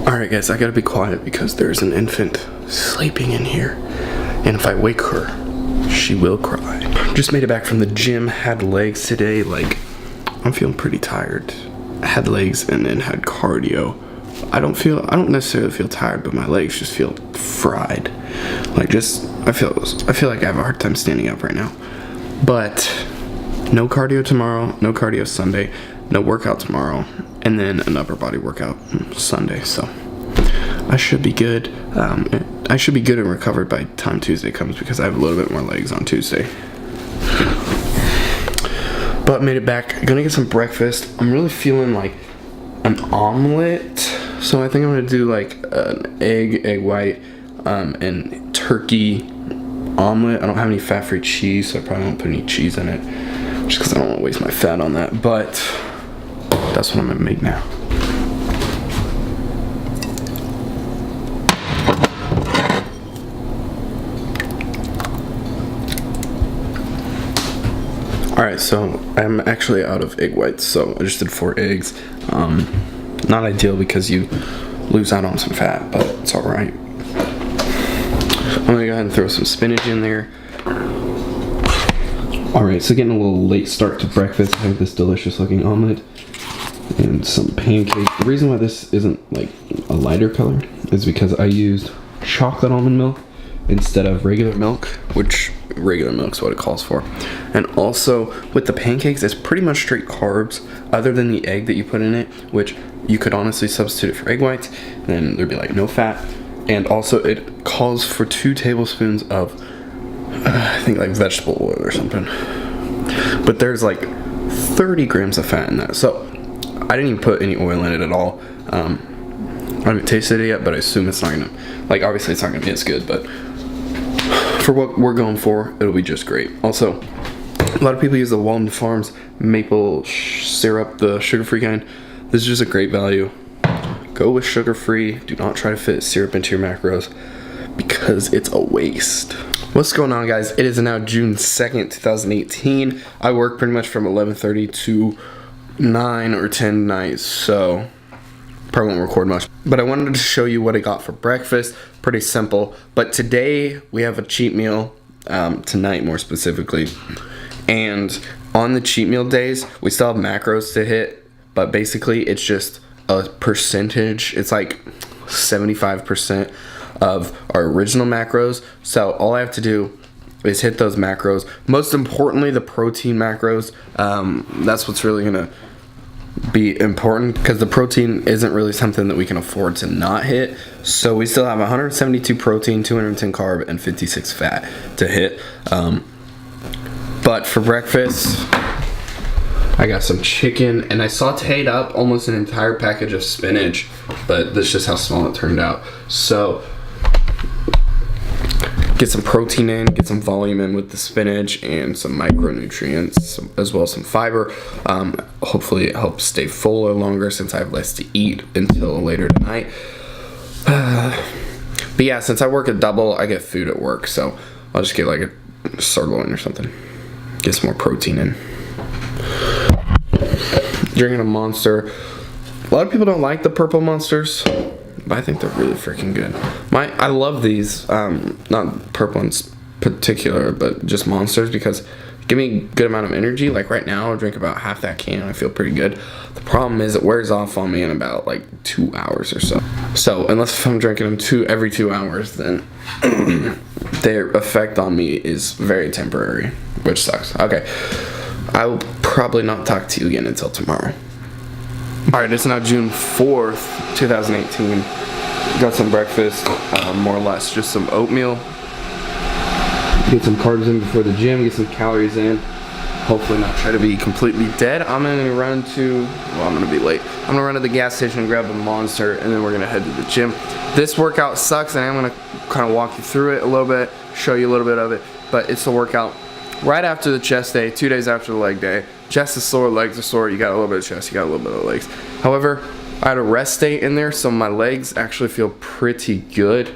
Alright guys, I gotta be quiet because there's an infant sleeping in here. And if I wake her, she will cry. Just made it back from the gym, had legs today. Like, I'm feeling pretty tired. Had legs and then had cardio. I don't necessarily feel tired, but my legs just feel fried. Like, I feel like I have a hard time standing up right now. But no cardio tomorrow, no cardio Sunday, no workout tomorrow, and then an upper body workout Sunday. So I should be good. I should be good and recovered by the time Tuesday comes because I have a little bit more legs on Tuesday. But made it back. Gonna get some breakfast. I'm really feeling like an omelet. So I think I'm gonna do like an egg white, and turkey omelet. I don't have any fat-free cheese, so I probably won't put any cheese in it, just because I don't want to waste my fat on that. But that's what I'm gonna make now. Alright, so I'm actually out of egg whites, so I just did 4 eggs. Not ideal because you lose out on some fat, but it's alright. I'm gonna go ahead and throw some spinach in there. Alright, so getting a little late start to breakfast. I have this delicious looking omelet and some pancakes. The reason why this isn't like a lighter color is because I used chocolate almond milk instead of regular milk, which regular milk's what it calls for. And also with the pancakes, it's pretty much straight carbs other than the egg that you put in it, which you could honestly substitute it for egg whites, then there'd be like no fat. And also it calls for 2 tablespoons of I think like vegetable oil or something, but there's like 30 grams of fat in that. So I didn't even put any oil in it at all. I haven't tasted it yet, but I assume it's not gonna, like, obviously it's not gonna be as good, but for what we're going for, it'll be just great. Also, a lot of people use the Walden Farms maple syrup, the sugar-free kind. This is just a great value. Go with sugar-free. Do not try to fit syrup into your macros because it's a waste. What's going on, guys? It is now June 2nd, 2018. I work pretty much from 11:30 to 9 or 10 nights, so probably won't record much. But I wanted to show you what I got for breakfast. Pretty simple. But today we have a cheat meal, tonight more specifically. And on the cheat meal days, we still have macros to hit, but basically it's just a percentage. It's like 75% of our original macros. So all I have to do is hit those macros. Most importantly, the protein macros. That's what's really gonna be important because the protein isn't really something that we can afford to not hit. So we still have 172 protein, 210 carb, and 56 fat to hit. But for breakfast, I got some chicken, and I sauteed up almost an entire package of spinach, but that's just how small it turned out. So get some protein in, get some volume in with the spinach, and some micronutrients, as well as some fiber. Hopefully it helps stay fuller longer since I have less to eat until later tonight. But yeah, since I work a double, I get food at work, so I'll just get like a sirloin or something. Get some more protein in. Drinking a Monster. A lot of people don't like the purple Monsters, but I think they're really freaking good. I love these, not purple in particular, but just Monsters, because give me a good amount of energy. Like right now, I'll drink about half that can, I feel pretty good. The problem is it wears off on me in about like 2 hours or so. So unless if I'm drinking them every 2 hours, then their effect on me is very temporary, which sucks. Okay, I will probably not talk to you again until tomorrow. Alright, it's now June 4th, 2018. Got some breakfast, more or less just some oatmeal. Get some carbs in before the gym, get some calories in. Hopefully not try to be completely dead. I'm gonna run to, well, I'm gonna be late. I'm gonna run to the gas station and grab a Monster, and then we're gonna head to the gym. This workout sucks, and I'm gonna kind of walk you through it a little bit, show you a little bit of it, but it's a workout right after the chest day, 2 days after the leg day. Chest is sore, legs are sore, you got a little bit of chest, you got a little bit of legs. However, I had a rest day in there, so my legs actually feel pretty good.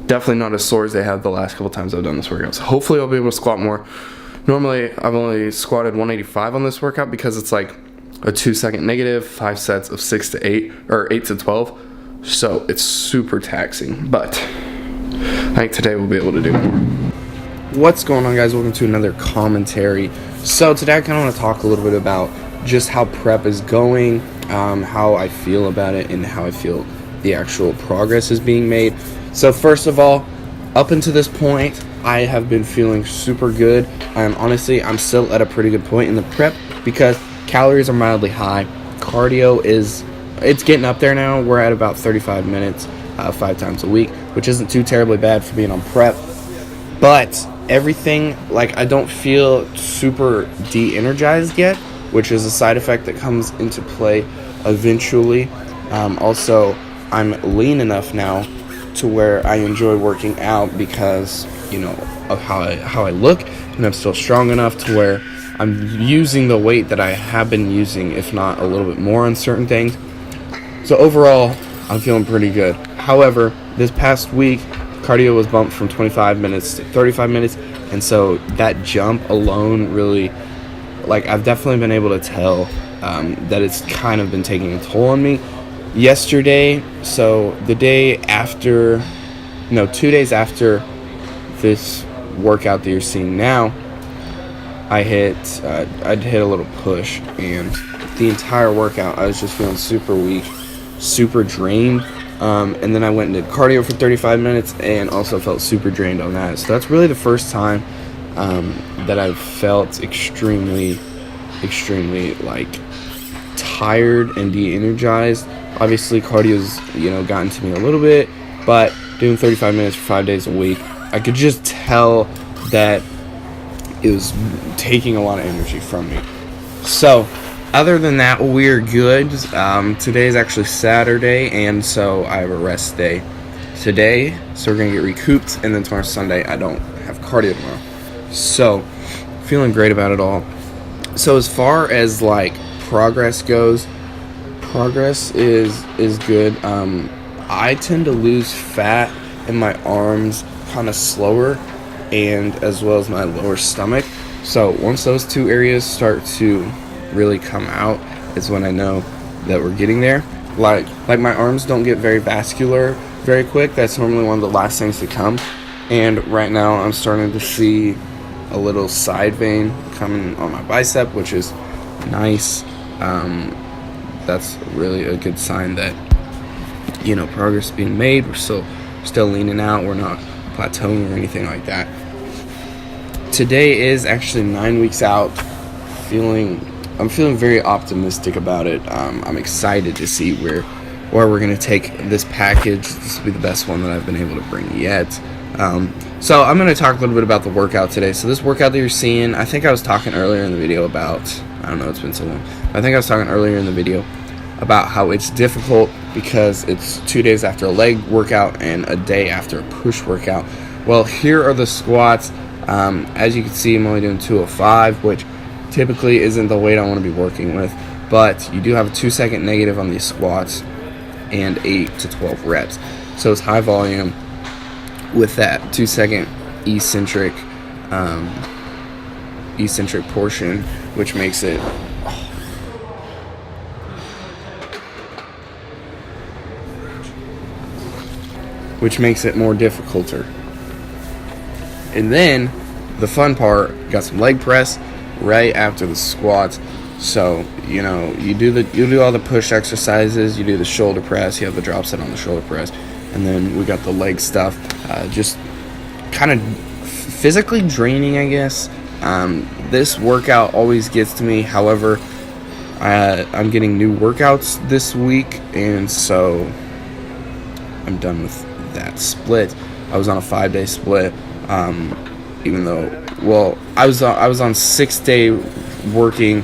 Definitely not as sore as they have the last couple times I've done this workout. So hopefully I'll be able to squat more. Normally, I've only squatted 185 on this workout because it's like a 2-second negative, 5 sets of 6 to 8, or 8 to 12. So it's super taxing, but I think today we'll be able to do more. What's going on, guys? Welcome to another commentary. So today I kind of want to talk a little bit about just how prep is going, how I feel about it, and how I feel the actual progress is being made. So first of all, up until this point, I have been feeling super good. I'm still at a pretty good point in the prep because calories are mildly high. Cardio it's getting up there now. We're at about 35 minutes, 5 times a week, which isn't too terribly bad for being on prep. But everything, like, I don't feel super de-energized yet, which is a side effect that comes into play eventually. Also, I'm lean enough now to where I enjoy working out because, you know, of how I look, and I'm still strong enough to where I'm using the weight that I have been using, if not a little bit more on certain things. So overall, I'm feeling pretty good. However, this past week, cardio was bumped from 25 minutes to 35 minutes, and so that jump alone really, like, I've definitely been able to tell that it's kind of been taking a toll on me. Yesterday, so the day after, 2 days after this workout that you're seeing now, I'd hit a little push, and the entire workout I was just feeling super weak, super drained, and then I went and did cardio for 35 minutes and also felt super drained on that. So that's really the first time that I've felt extremely like tired and de-energized. Obviously cardio's gotten to me a little bit, but doing 35 minutes for 5 days a week, I could just tell that it was taking a lot of energy from me. So other than that, we're good. Today is actually Saturday, and so I have a rest day today, so we're gonna get recouped, and then tomorrow's Sunday. I don't have cardio tomorrow, so feeling great about it all. So as far as like progress goes, progress is good. I tend to lose fat in my arms kind of slower, and as well as my lower stomach. So once those two areas start to really come out is when I know that we're getting there. Like my arms don't get very vascular very quick. That's normally one of the last things to come, and right now I'm starting to see a little side vein coming on my bicep, which is nice. That's really a good sign that progress is being made. We're still leaning out. We're not plateauing or anything like that. Today is actually 9 weeks out. I'm feeling very optimistic about it. I'm excited to see where we're going to take this package. This will be the best one that I've been able to bring yet. So I'm going to talk a little bit about the workout today. So this workout that you're seeing, I think I was talking earlier in the video about, I don't know, it's been so long. I think I was talking earlier in the video about how it's difficult because it's 2 days after a leg workout and a day after a push workout. Well, here are the squats. As you can see, I'm only doing 205, which typically isn't the weight I want to be working with, but you do have a 2-second negative on these squats and 8 to 12 reps. So it's high volume with that 2-second eccentric portion, which makes it more difficult. And then the fun part, got some leg press right after the squats. So you do all the push exercises, you do the shoulder press, you have the drop set on the shoulder press, and then we got the leg stuff. Just kind of physically draining, I guess. This workout always gets to me. However, I'm getting new workouts this week, and so I'm done with that split. I was on a 5-day split, even though, well, I was on 6-day working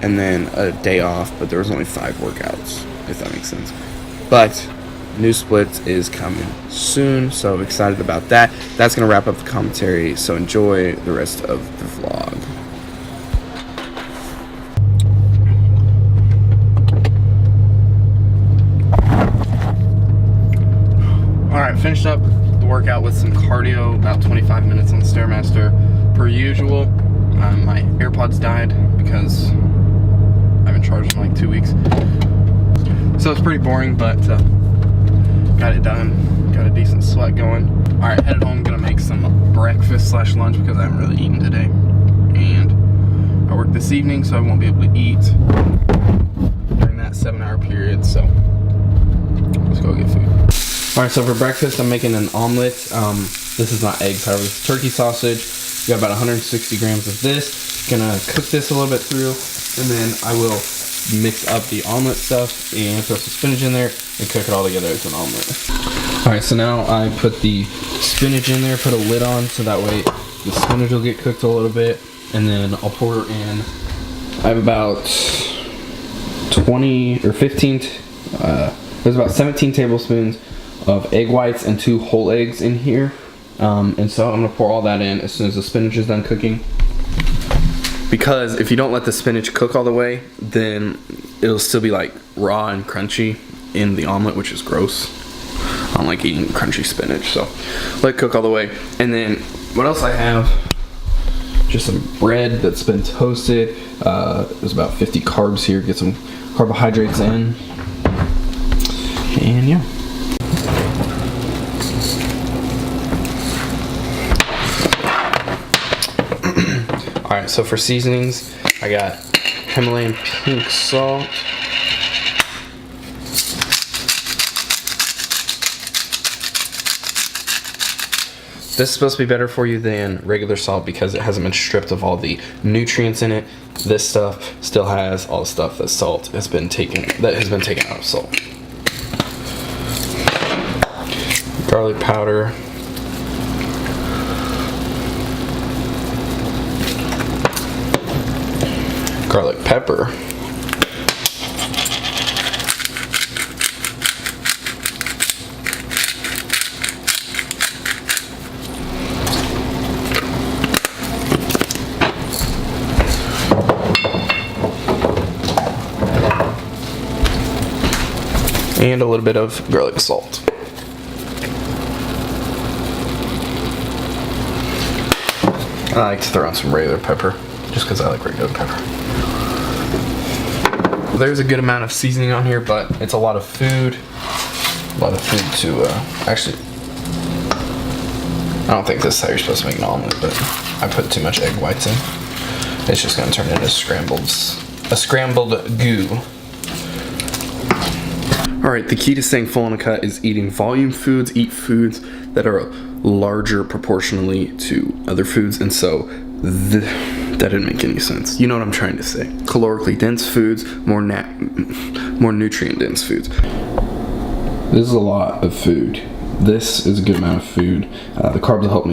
and then a day off, but there was only 5 workouts, if that makes sense. But new split is coming soon, so excited about that. That's going to wrap up the commentary, so enjoy the rest of the vlog. Alright, finished up the workout with some cardio, about 25 minutes on the Stairmaster, per usual. My AirPods died because I haven't charged in like 2 weeks. So it's pretty boring, but sweat going. All right, headed home, gonna make some breakfast slash lunch because I haven't really eaten today. And I work this evening, so I won't be able to eat during that 7-hour period, so let's go get food. All right, so for breakfast, I'm making an omelet. This is not eggs, however, it's turkey sausage. We got about 160 grams of this. Gonna cook this a little bit through, and then I will mix up the omelet stuff and throw some spinach in there and cook it all together as an omelet. All right, so now I put the spinach in there, put a lid on so that way the spinach will get cooked a little bit, and then I'll pour in, I have about 20 or 15, there's about 17 tablespoons of egg whites and 2 whole eggs in here. And so I'm gonna pour all that in as soon as the spinach is done cooking. Because if you don't let the spinach cook all the way, then it'll still be like raw and crunchy in the omelet, which is gross. I don't like eating crunchy spinach, so let it cook all the way. And then what else I have? Just some bread that's been toasted. There's about 50 carbs here. Get some carbohydrates in. And yeah. Alright, so for seasonings, I got Himalayan pink salt. This is supposed to be better for you than regular salt because it hasn't been stripped of all the nutrients in it. This stuff still has all the stuff that salt has been taken out of salt. Garlic powder. Garlic pepper. And a little bit of garlic salt. I like to throw on some regular pepper just because I like regular pepper. There's a good amount of seasoning on here, but it's a lot of food. A lot of food to, actually, I don't think this is how you're supposed to make an omelet, but I put too much egg whites in. It's just gonna turn into a scrambled goo. All right, the key to staying full on a cut is eating volume foods, eat foods that are larger proportionally to other foods, and so that didn't make any sense. You know what I'm trying to say. Calorically dense foods, more nutrient dense foods. This is a lot of food. This is a good amount of food. The carbs will help me